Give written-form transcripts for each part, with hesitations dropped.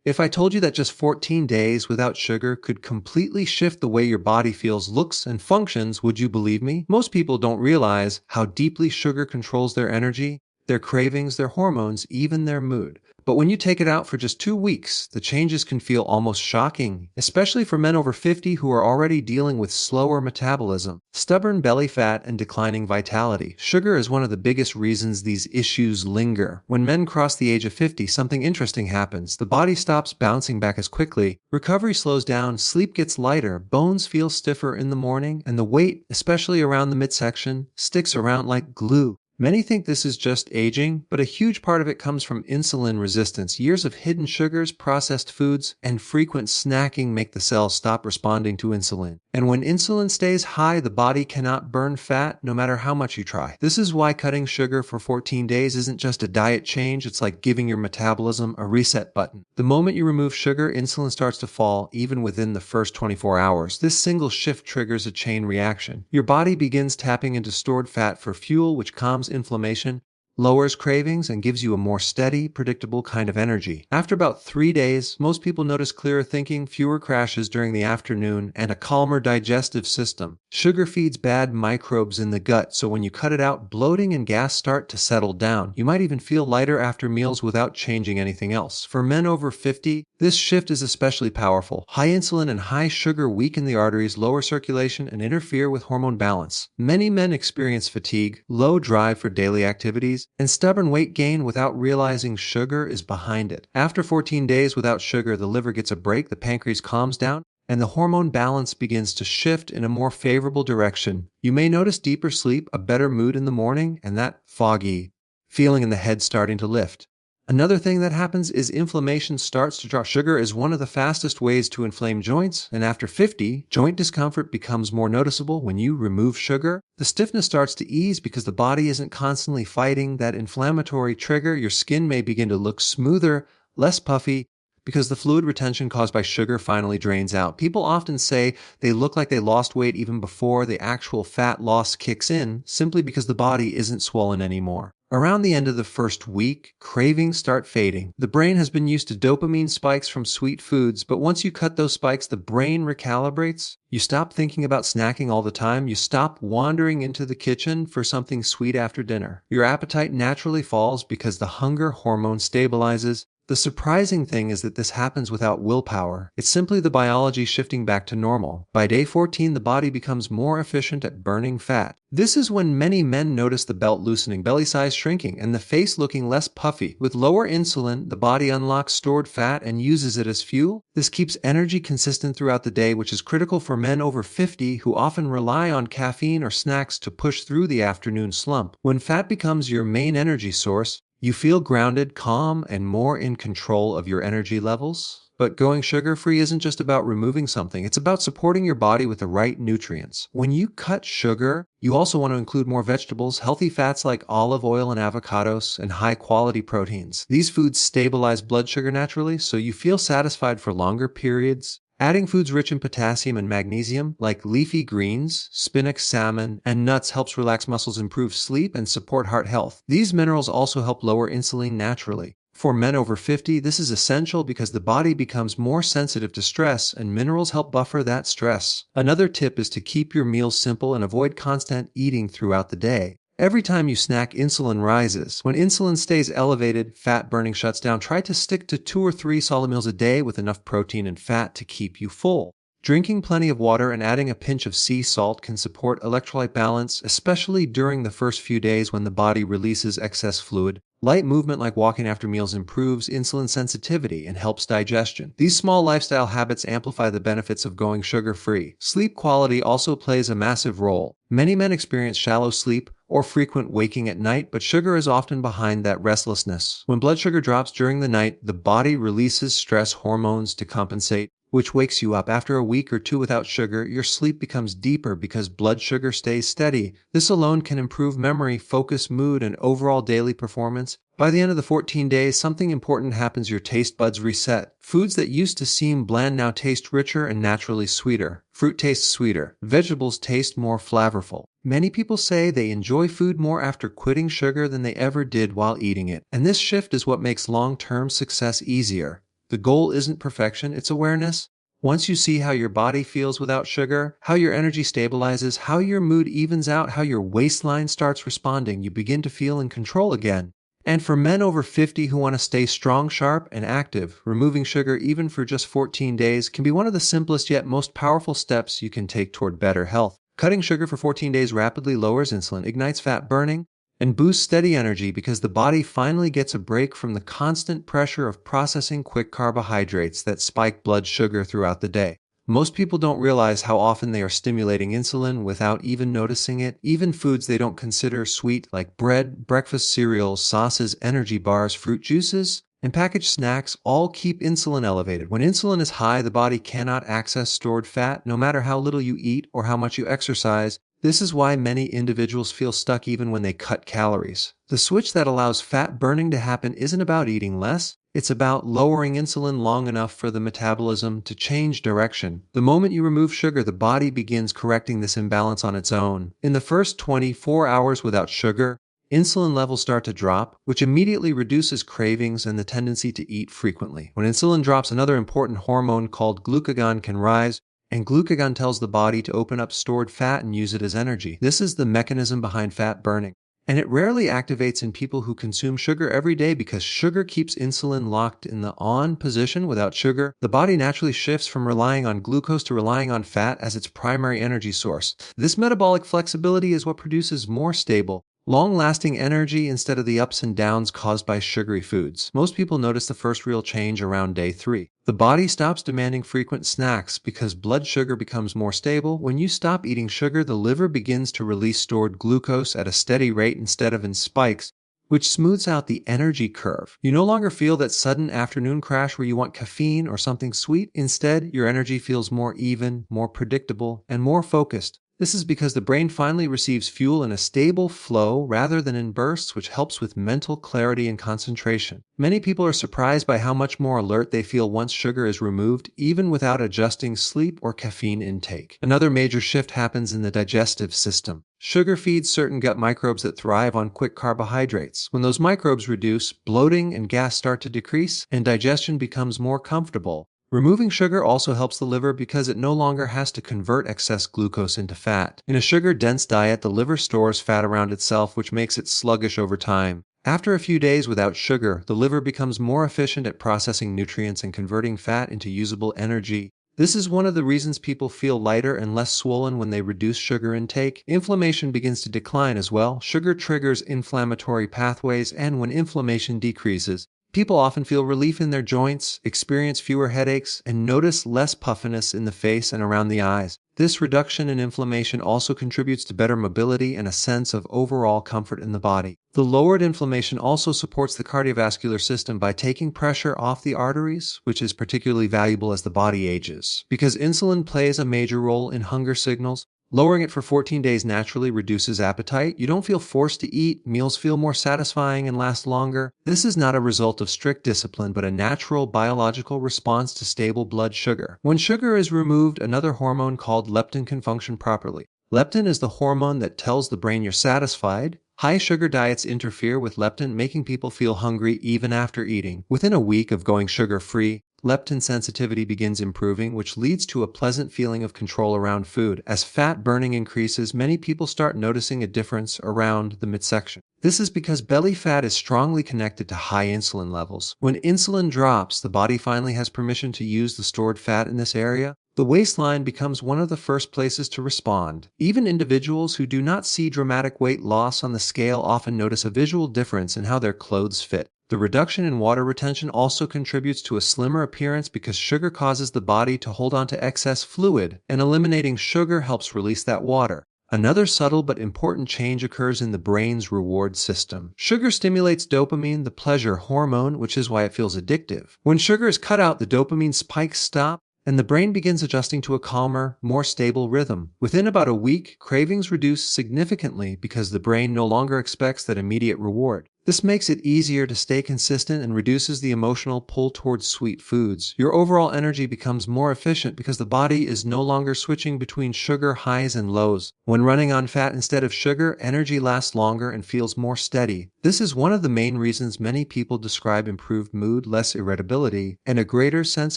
If I told you that just 14 days without sugar could completely shift the way your body feels, looks, and functions, would you believe me? Most people don't realize how deeply sugar controls their energy, their cravings, their hormones, even their mood. But when you take it out for just 2 weeks, the changes can feel almost shocking, especially for men over 50 who are already dealing with slower metabolism, stubborn belly fat, and declining vitality. Sugar is one of the biggest reasons these issues linger. When men cross the age of 50, something interesting happens. The body stops bouncing back as quickly, recovery slows down, sleep gets lighter, bones feel stiffer in the morning, and the weight, especially around the midsection, sticks around like glue. Many think this is just aging, but a huge part of it comes from insulin resistance. Years of hidden sugars, processed foods, and frequent snacking make the cells stop responding to insulin. And when insulin stays high, the body cannot burn fat no matter how much you try. This is why cutting sugar for 14 days isn't just a diet change, it's like giving your metabolism a reset button. The moment you remove sugar, insulin starts to fall, even within the first 24 hours. This single shift triggers a chain reaction. Your body begins tapping into stored fat for fuel, which calms inflammation, lowers cravings, and gives you a more steady, predictable kind of energy. After about 3 days, most people notice clearer thinking, fewer crashes during the afternoon, and a calmer digestive system. Sugar feeds bad microbes in the gut, so when you cut it out, bloating and gas start to settle down. You might even feel lighter after meals without changing anything else. For men over 50, this shift is especially powerful. High insulin and high sugar weaken the arteries, lower circulation, and interfere with hormone balance. Many men experience fatigue, low drive for daily activities, and stubborn weight gain without realizing sugar is behind it. After 14 days without sugar, the liver gets a break, the pancreas calms down, and the hormone balance begins to shift in a more favorable direction. You may notice deeper sleep, a better mood in the morning, and that foggy feeling in the head starting to lift. Another thing that happens is inflammation starts to drop. Sugar is one of the fastest ways to inflame joints, and after 50, joint discomfort becomes more noticeable. When you remove sugar, the stiffness starts to ease because the body isn't constantly fighting that inflammatory trigger. Your skin may begin to look smoother, less puffy, because the fluid retention caused by sugar finally drains out. People often say they look like they lost weight even before the actual fat loss kicks in, simply because the body isn't swollen anymore. Around the end of the first week, cravings start fading. The brain has been used to dopamine spikes from sweet foods, but once you cut those spikes, the brain recalibrates. You stop thinking about snacking all the time. You stop wandering into the kitchen for something sweet after dinner. Your appetite naturally falls because the hunger hormone stabilizes. The surprising thing is that this happens without willpower. It's simply the biology shifting back to normal. By day 14, the body becomes more efficient at burning fat. This is when many men notice the belt loosening, belly size shrinking, and the face looking less puffy. With lower insulin, the body unlocks stored fat and uses it as fuel. This keeps energy consistent throughout the day, which is critical for men over 50 who often rely on caffeine or snacks to push through the afternoon slump. When fat becomes your main energy source, you feel grounded, calm, and more in control of your energy levels. But going sugar-free isn't just about removing something, it's about supporting your body with the right nutrients. When you cut sugar, you also want to include more vegetables, healthy fats like olive oil and avocados, and high-quality proteins. These foods stabilize blood sugar naturally, so you feel satisfied for longer periods. Adding foods rich in potassium and magnesium, like leafy greens, spinach, salmon, and nuts helps relax muscles, improve sleep, and support heart health. These minerals also help lower insulin naturally. For men over 50, this is essential because the body becomes more sensitive to stress, and minerals help buffer that stress. Another tip is to keep your meals simple and avoid constant eating throughout the day. Every time you snack, insulin rises. When insulin stays elevated, fat burning shuts down. Try to stick to 2 or 3 solid meals a day with enough protein and fat to keep you full. Drinking plenty of water and adding a pinch of sea salt can support electrolyte balance, especially during the first few days when the body releases excess fluid. Light movement like walking after meals improves insulin sensitivity and helps digestion. These small lifestyle habits amplify the benefits of going sugar-free. Sleep quality also plays a massive role. Many men experience shallow sleep or frequent waking at night, but sugar is often behind that restlessness. When blood sugar drops during the night, the body releases stress hormones to compensate, which wakes you up. After a week or 2 without sugar, your sleep becomes deeper because blood sugar stays steady. This alone can improve memory, focus, mood, and overall daily performance. By the end of the 14 days, something important happens. Your taste buds reset. Foods that used to seem bland now taste richer and naturally sweeter. Fruit tastes sweeter. Vegetables taste more flavorful. Many people say they enjoy food more after quitting sugar than they ever did while eating it. And this shift is what makes long-term success easier. The goal isn't perfection, it's awareness. Once you see how your body feels without sugar, how your energy stabilizes, how your mood evens out, how your waistline starts responding, you begin to feel in control again. And for men over 50 who want to stay strong, sharp, and active, removing sugar even for just 14 days can be one of the simplest yet most powerful steps you can take toward better health. Cutting sugar for 14 days rapidly lowers insulin, ignites fat burning, and boosts steady energy because the body finally gets a break from the constant pressure of processing quick carbohydrates that spike blood sugar throughout the day. Most people don't realize how often they are stimulating insulin without even noticing it. Even foods they don't consider sweet, like bread, breakfast cereals, sauces, energy bars, fruit juices, and packaged snacks, all keep insulin elevated. When insulin is high, the body cannot access stored fat, no matter how little you eat or how much you exercise. This is why many individuals feel stuck even when they cut calories. The switch that allows fat burning to happen isn't about eating less, it's about lowering insulin long enough for the metabolism to change direction. The moment you remove sugar, the body begins correcting this imbalance on its own. In the first 24 hours without sugar, insulin levels start to drop, which immediately reduces cravings and the tendency to eat frequently. When insulin drops, another important hormone called glucagon can rise, and glucagon tells the body to open up stored fat and use it as energy. This is the mechanism behind fat burning. And it rarely activates in people who consume sugar every day because sugar keeps insulin locked in the on position. Without sugar, the body naturally shifts from relying on glucose to relying on fat as its primary energy source. This metabolic flexibility is what produces more stable, long-lasting energy instead of the ups and downs caused by sugary foods. Most people notice the first real change around day 3. The body stops demanding frequent snacks because blood sugar becomes more stable. When you stop eating sugar, the liver begins to release stored glucose at a steady rate instead of in spikes, which smooths out the energy curve. You no longer feel that sudden afternoon crash where you want caffeine or something sweet. Instead, your energy feels more even, more predictable, and more focused. This is because the brain finally receives fuel in a stable flow rather than in bursts, which helps with mental clarity and concentration. Many people are surprised by how much more alert they feel once sugar is removed, even without adjusting sleep or caffeine intake. Another major shift happens in the digestive system. Sugar feeds certain gut microbes that thrive on quick carbohydrates. When those microbes reduce, bloating and gas start to decrease, and digestion becomes more comfortable. Removing sugar also helps the liver because it no longer has to convert excess glucose into fat. In a sugar-dense diet, the liver stores fat around itself, which makes it sluggish over time. After a few days without sugar, the liver becomes more efficient at processing nutrients and converting fat into usable energy. This is one of the reasons people feel lighter and less swollen when they reduce sugar intake. Inflammation begins to decline as well. Sugar triggers inflammatory pathways, and when inflammation decreases, people often feel relief in their joints, experience fewer headaches, and notice less puffiness in the face and around the eyes. This reduction in inflammation also contributes to better mobility and a sense of overall comfort in the body. The lowered inflammation also supports the cardiovascular system by taking pressure off the arteries, which is particularly valuable as the body ages. Because insulin plays a major role in hunger signals, lowering it for 14 days naturally reduces appetite. You don't feel forced to eat, meals feel more satisfying and last longer. This is not a result of strict discipline, but a natural biological response to stable blood sugar. When sugar is removed, another hormone called leptin can function properly. Leptin is the hormone that tells the brain you're satisfied. High sugar diets interfere with leptin, making people feel hungry even after eating. Within a week of going sugar-free, leptin sensitivity begins improving, which leads to a pleasant feeling of control around food. As fat burning increases, many people start noticing a difference around the midsection. This is because belly fat is strongly connected to high insulin levels. When insulin drops, the body finally has permission to use the stored fat in this area. The waistline becomes one of the first places to respond. Even individuals who do not see dramatic weight loss on the scale often notice a visual difference in how their clothes fit. The reduction in water retention also contributes to a slimmer appearance because sugar causes the body to hold on to excess fluid, and eliminating sugar helps release that water. Another subtle but important change occurs in the brain's reward system. Sugar stimulates dopamine, the pleasure hormone, which is why it feels addictive. When sugar is cut out, the dopamine spikes stop, and the brain begins adjusting to a calmer, more stable rhythm. Within about a week, cravings reduce significantly because the brain no longer expects that immediate reward. This makes it easier to stay consistent and reduces the emotional pull towards sweet foods. Your overall energy becomes more efficient because the body is no longer switching between sugar highs and lows. When running on fat instead of sugar, energy lasts longer and feels more steady. This is one of the main reasons many people describe improved mood, less irritability, and a greater sense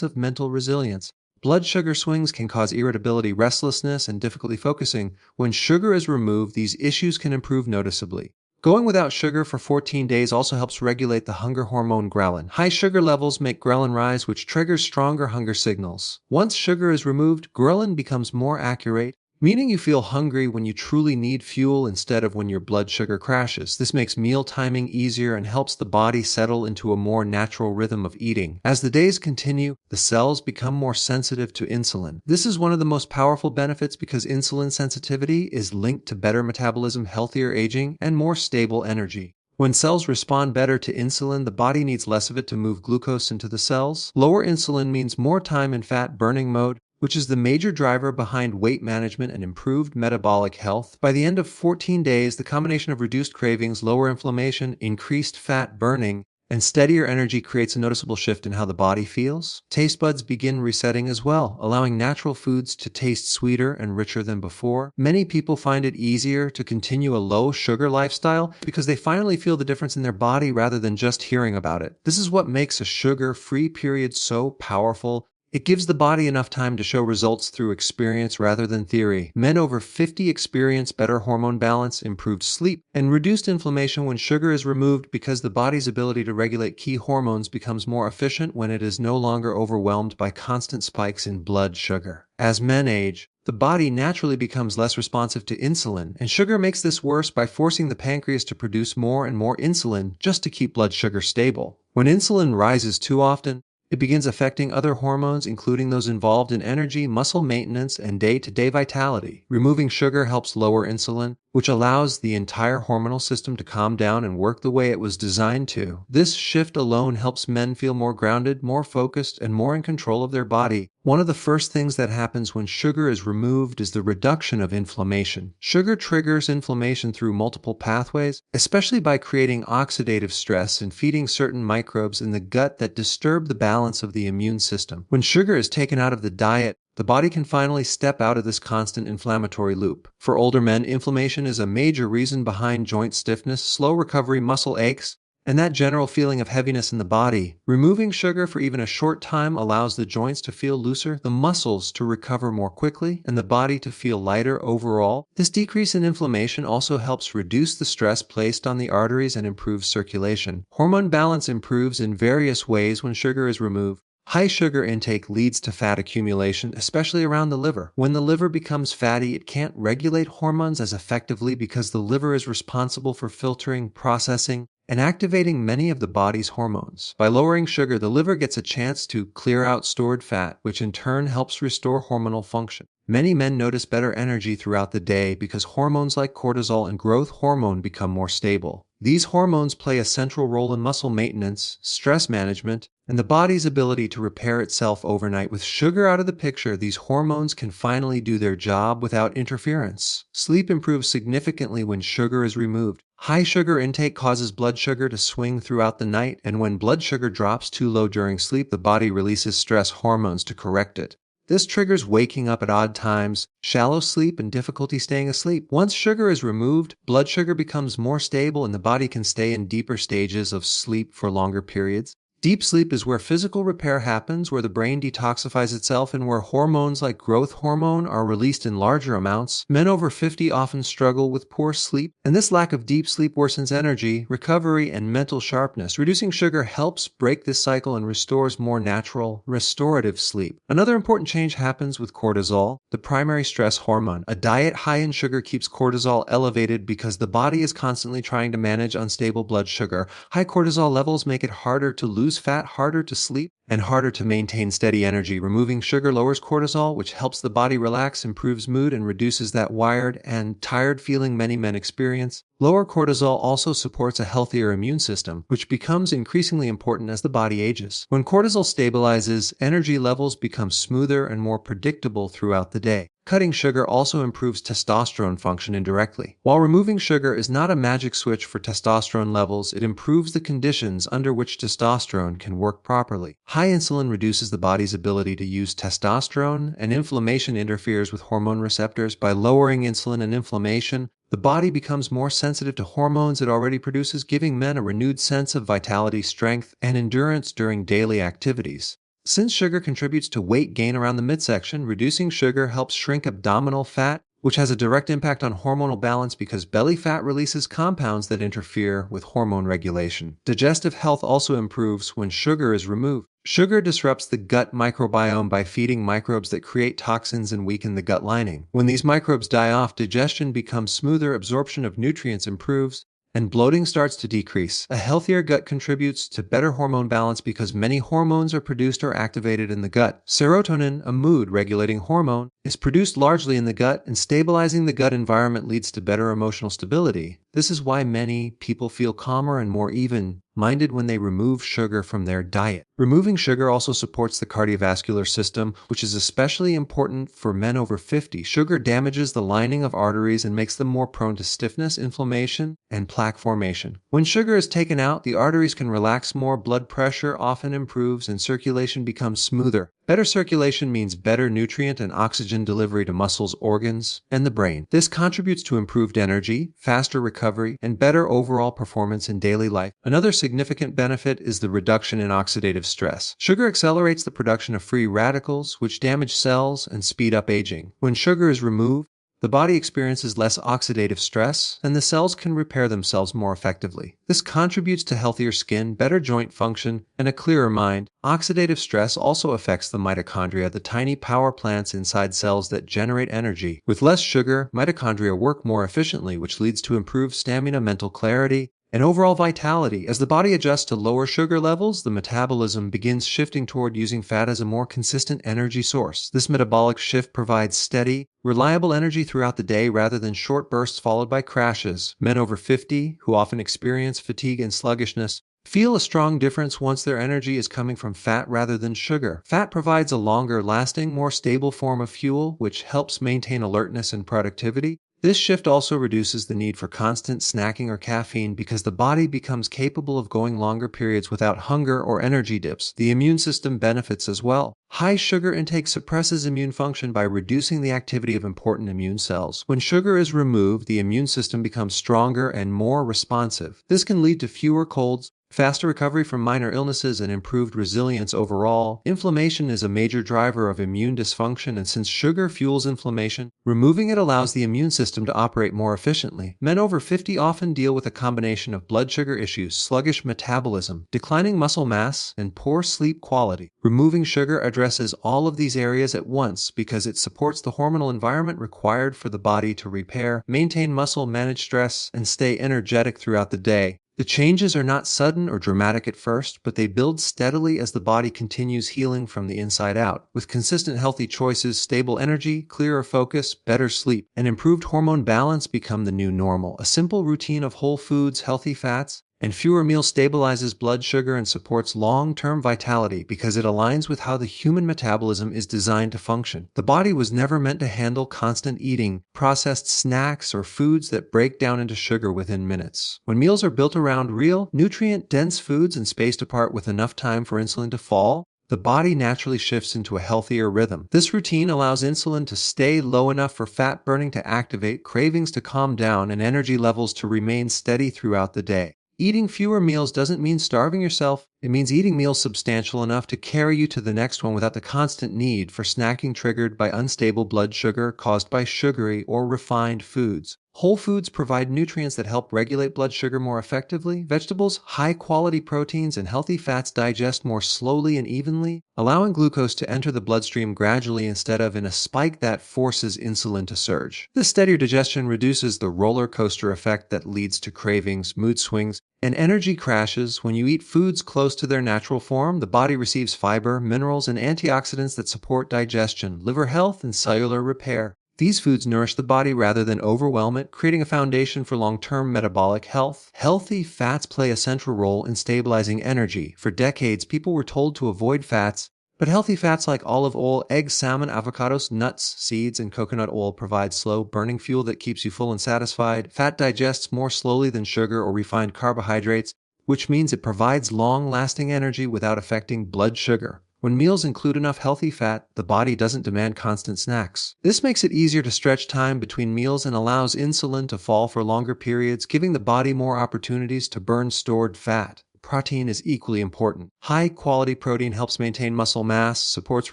of mental resilience. Blood sugar swings can cause irritability, restlessness, and difficulty focusing. When sugar is removed, these issues can improve noticeably. Going without sugar for 14 days also helps regulate the hunger hormone ghrelin. High sugar levels make ghrelin rise, which triggers stronger hunger signals. Once sugar is removed, ghrelin becomes more accurate, meaning you feel hungry when you truly need fuel instead of when your blood sugar crashes. This makes meal timing easier and helps the body settle into a more natural rhythm of eating. As the days continue, the cells become more sensitive to insulin. This is one of the most powerful benefits because insulin sensitivity is linked to better metabolism, healthier aging, and more stable energy. When cells respond better to insulin, the body needs less of it to move glucose into the cells. Lower insulin means more time in fat burning mode, which is the major driver behind weight management and improved metabolic health. By the end of 14 days, the combination of reduced cravings, lower inflammation, increased fat burning, and steadier energy creates a noticeable shift in how the body feels. Taste buds begin resetting as well, allowing natural foods to taste sweeter and richer than before. Many people find it easier to continue a low sugar lifestyle because they finally feel the difference in their body rather than just hearing about it. This is what makes a sugar-free period so powerful. It gives the body enough time to show results through experience rather than theory. Men over 50 experience better hormone balance, improved sleep, and reduced inflammation when sugar is removed because the body's ability to regulate key hormones becomes more efficient when it is no longer overwhelmed by constant spikes in blood sugar. As men age, the body naturally becomes less responsive to insulin, and sugar makes this worse by forcing the pancreas to produce more and more insulin just to keep blood sugar stable. When insulin rises too often, it begins affecting other hormones, including those involved in energy, muscle maintenance, and day-to-day vitality. Removing sugar helps lower insulin, which allows the entire hormonal system to calm down and work the way it was designed to. This shift alone helps men feel more grounded, more focused, and more in control of their body. One of the first things that happens when sugar is removed is the reduction of inflammation. Sugar triggers inflammation through multiple pathways, especially by creating oxidative stress and feeding certain microbes in the gut that disturb the balance of the immune system. When sugar is taken out of the diet, the body can finally step out of this constant inflammatory loop. For older men, inflammation is a major reason behind joint stiffness, slow recovery, muscle aches, and that general feeling of heaviness in the body. Removing sugar for even a short time allows the joints to feel looser, the muscles to recover more quickly, and the body to feel lighter overall. This decrease in inflammation also helps reduce the stress placed on the arteries and improves circulation. Hormone balance improves in various ways when sugar is removed. High sugar intake leads to fat accumulation, especially around the liver. When the liver becomes fatty, it can't regulate hormones as effectively because the liver is responsible for filtering, processing, and activating many of the body's hormones. By lowering sugar, the liver gets a chance to clear out stored fat, which in turn helps restore hormonal function. Many men notice better energy throughout the day because hormones like cortisol and growth hormone become more stable. These hormones play a central role in muscle maintenance, stress management, and the body's ability to repair itself overnight. With sugar out of the picture, these hormones can finally do their job without interference. Sleep improves significantly when sugar is removed. High sugar intake causes blood sugar to swing throughout the night, and when blood sugar drops too low during sleep, the body releases stress hormones to correct it. This triggers waking up at odd times, shallow sleep, and difficulty staying asleep. Once sugar is removed, blood sugar becomes more stable and the body can stay in deeper stages of sleep for longer periods. Deep sleep is where physical repair happens, where the brain detoxifies itself, and where hormones like growth hormone are released in larger amounts. Men over 50 often struggle with poor sleep, and this lack of deep sleep worsens energy, recovery, and mental sharpness. Reducing sugar helps break this cycle and restores more natural, restorative sleep. Another important change happens with cortisol, the primary stress hormone. A diet high in sugar keeps cortisol elevated because the body is constantly trying to manage unstable blood sugar. High cortisol levels make it harder to lose fat, harder to sleep, and harder to maintain steady energy. Removing sugar lowers cortisol, which helps the body relax, improves mood, and reduces that wired and tired feeling many men experience. Lower cortisol also supports a healthier immune system, which becomes increasingly important as the body ages. When cortisol stabilizes, energy levels become smoother and more predictable throughout the day. Cutting sugar also improves testosterone function indirectly. While removing sugar is not a magic switch for testosterone levels, it improves the conditions under which testosterone can work properly. High insulin reduces the body's ability to use testosterone, and inflammation interferes with hormone receptors. By lowering insulin and inflammation, the body becomes more sensitive to hormones it already produces, giving men a renewed sense of vitality, strength, and endurance during daily activities. Since sugar contributes to weight gain around the midsection, reducing sugar helps shrink abdominal fat, which has a direct impact on hormonal balance because belly fat releases compounds that interfere with hormone regulation. Digestive health also improves when sugar is removed. Sugar disrupts the gut microbiome by feeding microbes that create toxins and weaken the gut lining. When these microbes die off, digestion becomes smoother, absorption of nutrients improves, and bloating starts to decrease. A healthier gut contributes to better hormone balance because many hormones are produced or activated in the gut. Serotonin, a mood-regulating hormone, is produced largely in the gut, and stabilizing the gut environment leads to better emotional stability. This is why many people feel calmer and more even-minded when they remove sugar from their diet. Removing sugar also supports the cardiovascular system, which is especially important for men over 50. Sugar damages the lining of arteries and makes them more prone to stiffness, inflammation, and plaque formation. When sugar is taken out, the arteries can relax more, blood pressure often improves, and circulation becomes smoother. Better circulation means better nutrient and oxygen delivery to muscles, organs, and the brain. This contributes to improved energy, faster recovery, and better overall performance in daily life. Another significant benefit is the reduction in oxidative stress. Sugar accelerates the production of free radicals, which damage cells and speed up aging. When sugar is removed, the body experiences less oxidative stress, and the cells can repair themselves more effectively. This contributes to healthier skin, better joint function, and a clearer mind. Oxidative stress also affects the mitochondria, the tiny power plants inside cells that generate energy. With less sugar, mitochondria work more efficiently, which leads to improved stamina, mental clarity, and overall vitality. As the body adjusts to lower sugar levels, the metabolism begins shifting toward using fat as a more consistent energy source. This metabolic shift provides steady, reliable energy throughout the day rather than short bursts followed by crashes. Men over 50, who often experience fatigue and sluggishness, feel a strong difference once their energy is coming from fat rather than sugar. Fat provides a longer-lasting, more stable form of fuel, which helps maintain alertness and productivity. This shift also reduces the need for constant snacking or caffeine because the body becomes capable of going longer periods without hunger or energy dips. The immune system benefits as well. High sugar intake suppresses immune function by reducing the activity of important immune cells. When sugar is removed, the immune system becomes stronger and more responsive. This can lead to fewer colds, faster recovery from minor illnesses, and improved resilience overall. Inflammation is a major driver of immune dysfunction, and since sugar fuels inflammation, removing it allows the immune system to operate more efficiently. Men over 50 often deal with a combination of blood sugar issues, sluggish metabolism, declining muscle mass, and poor sleep quality. Removing sugar addresses all of these areas at once because it supports the hormonal environment required for the body to repair, maintain muscle, manage stress, and stay energetic throughout the day. The changes are not sudden or dramatic at first, but they build steadily as the body continues healing from the inside out. With consistent healthy choices, stable energy, clearer focus, better sleep, and improved hormone balance become the new normal. A simple routine of whole foods, healthy fats, and fewer meals stabilizes blood sugar and supports long-term vitality because it aligns with how the human metabolism is designed to function. The body was never meant to handle constant eating, processed snacks, or foods that break down into sugar within minutes. When meals are built around real, nutrient-dense foods and spaced apart with enough time for insulin to fall, the body naturally shifts into a healthier rhythm. This routine allows insulin to stay low enough for fat burning to activate, cravings to calm down, and energy levels to remain steady throughout the day. Eating fewer meals doesn't mean starving yourself. It means eating meals substantial enough to carry you to the next one without the constant need for snacking triggered by unstable blood sugar caused by sugary or refined foods. Whole foods provide nutrients that help regulate blood sugar more effectively. Vegetables, high-quality proteins, and healthy fats digest more slowly and evenly, allowing glucose to enter the bloodstream gradually instead of in a spike that forces insulin to surge. This steadier digestion reduces the roller coaster effect that leads to cravings, mood swings, and energy crashes. When you eat foods close to their natural form, the body receives fiber, minerals, and antioxidants that support digestion, liver health, and cellular repair. These foods nourish the body rather than overwhelm it, creating a foundation for long-term metabolic health. Healthy fats play a central role in stabilizing energy. For decades, people were told to avoid fats, but healthy fats like olive oil, eggs, salmon, avocados, nuts, seeds, and coconut oil provide slow-burning fuel that keeps you full and satisfied. Fat digests more slowly than sugar or refined carbohydrates, which means it provides long-lasting energy without affecting blood sugar. When meals include enough healthy fat, the body doesn't demand constant snacks. This makes it easier to stretch time between meals and allows insulin to fall for longer periods, giving the body more opportunities to burn stored fat. Protein is equally important. High-quality protein helps maintain muscle mass, supports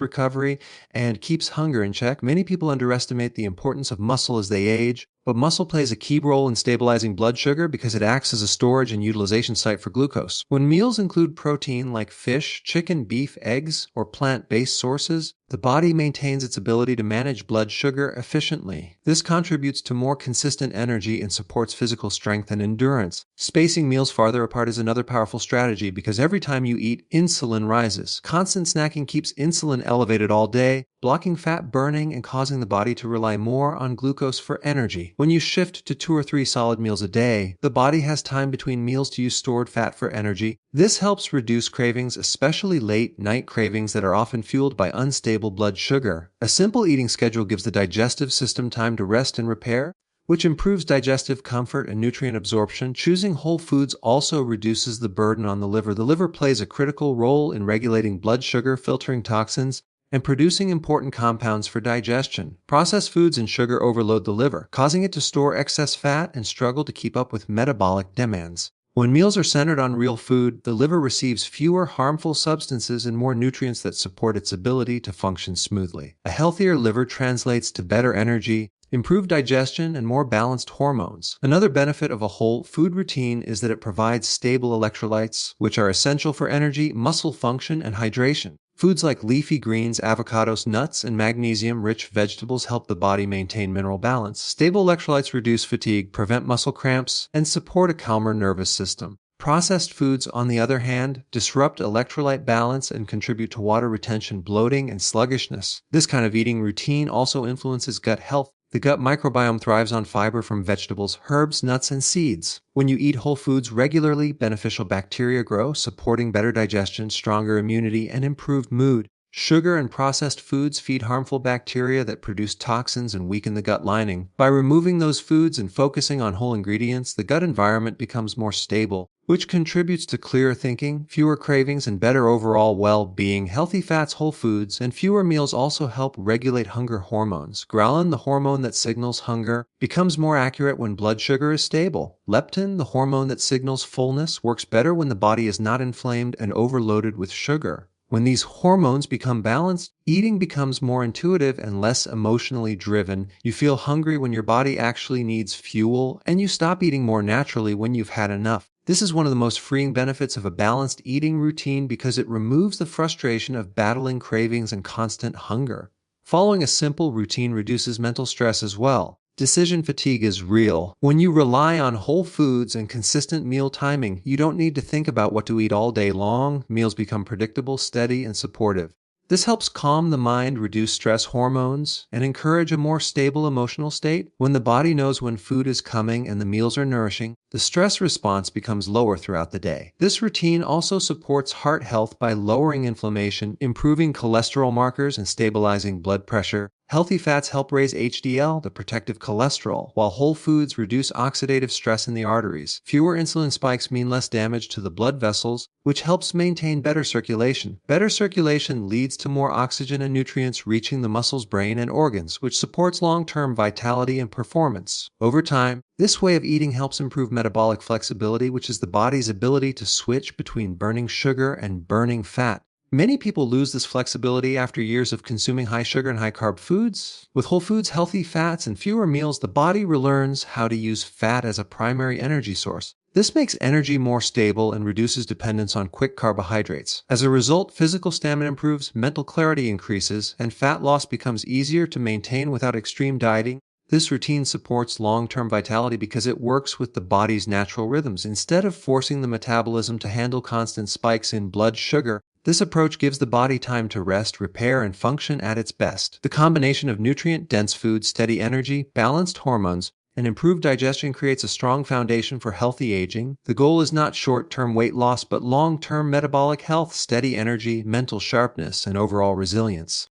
recovery, and keeps hunger in check. Many people underestimate the importance of muscle as they age, but muscle plays a key role in stabilizing blood sugar because it acts as a storage and utilization site for glucose. When meals include protein like fish, chicken, beef, eggs, or plant-based sources, the body maintains its ability to manage blood sugar efficiently. This contributes to more consistent energy and supports physical strength and endurance. Spacing meals farther apart is another powerful strategy because every time you eat, insulin rises. Constant snacking keeps insulin elevated all day, blocking fat burning and causing the body to rely more on glucose for energy. When you shift to 2 or 3 solid meals a day, the body has time between meals to use stored fat for energy. This helps reduce cravings, especially late-night cravings that are often fueled by unstable blood sugar. A simple eating schedule gives the digestive system time to rest and repair, which improves digestive comfort and nutrient absorption. Choosing whole foods also reduces the burden on the liver. The liver plays a critical role in regulating blood sugar, filtering toxins, and producing important compounds for digestion. Processed foods and sugar overload the liver, causing it to store excess fat and struggle to keep up with metabolic demands. When meals are centered on real food, the liver receives fewer harmful substances and more nutrients that support its ability to function smoothly. A healthier liver translates to better energy, improved digestion, and more balanced hormones. Another benefit of a whole food routine is that it provides stable electrolytes, which are essential for energy, muscle function, and hydration. Foods like leafy greens, avocados, nuts, and magnesium-rich vegetables help the body maintain mineral balance. Stable electrolytes reduce fatigue, prevent muscle cramps, and support a calmer nervous system. Processed foods, on the other hand, disrupt electrolyte balance and contribute to water retention, bloating, and sluggishness. This kind of eating routine also influences gut health. The gut microbiome thrives on fiber from vegetables, herbs, nuts, and seeds. When you eat whole foods regularly, beneficial bacteria grow, supporting better digestion, stronger immunity, and improved mood. Sugar and processed foods feed harmful bacteria that produce toxins and weaken the gut lining. By removing those foods and focusing on whole ingredients, the gut environment becomes more stable, which contributes to clearer thinking, fewer cravings, and better overall well-being. Healthy fats, whole foods, and fewer meals also help regulate hunger hormones. Ghrelin, the hormone that signals hunger, becomes more accurate when blood sugar is stable. Leptin, the hormone that signals fullness, works better when the body is not inflamed and overloaded with sugar. When these hormones become balanced, eating becomes more intuitive and less emotionally driven. You feel hungry when your body actually needs fuel, and you stop eating more naturally when you've had enough. This is one of the most freeing benefits of a balanced eating routine because it removes the frustration of battling cravings and constant hunger. Following a simple routine reduces mental stress as well. Decision fatigue is real. When you rely on whole foods and consistent meal timing, you don't need to think about what to eat all day long. Meals become predictable, steady, and supportive. This helps calm the mind, reduce stress hormones, and encourage a more stable emotional state. When the body knows when food is coming and the meals are nourishing, the stress response becomes lower throughout the day. This routine also supports heart health by lowering inflammation, improving cholesterol markers, and stabilizing blood pressure. Healthy fats help raise HDL, the protective cholesterol, while whole foods reduce oxidative stress in the arteries. Fewer insulin spikes mean less damage to the blood vessels, which helps maintain better circulation. Better circulation leads to more oxygen and nutrients reaching the muscles, brain, and organs, which supports long-term vitality and performance. Over time, this way of eating helps improve metabolic flexibility, which is the body's ability to switch between burning sugar and burning fat. Many people lose this flexibility after years of consuming high sugar and high carb foods. With whole foods, healthy fats, and fewer meals, the body relearns how to use fat as a primary energy source. This makes energy more stable and reduces dependence on quick carbohydrates. As a result, physical stamina improves, mental clarity increases, and fat loss becomes easier to maintain without extreme dieting. This routine supports long-term vitality because it works with the body's natural rhythms. Instead of forcing the metabolism to handle constant spikes in blood sugar, this approach gives the body time to rest, repair, and function at its best. The combination of nutrient-dense food, steady energy, balanced hormones, and improved digestion creates a strong foundation for healthy aging. The goal is not short-term weight loss, but long-term metabolic health, steady energy, mental sharpness, and overall resilience.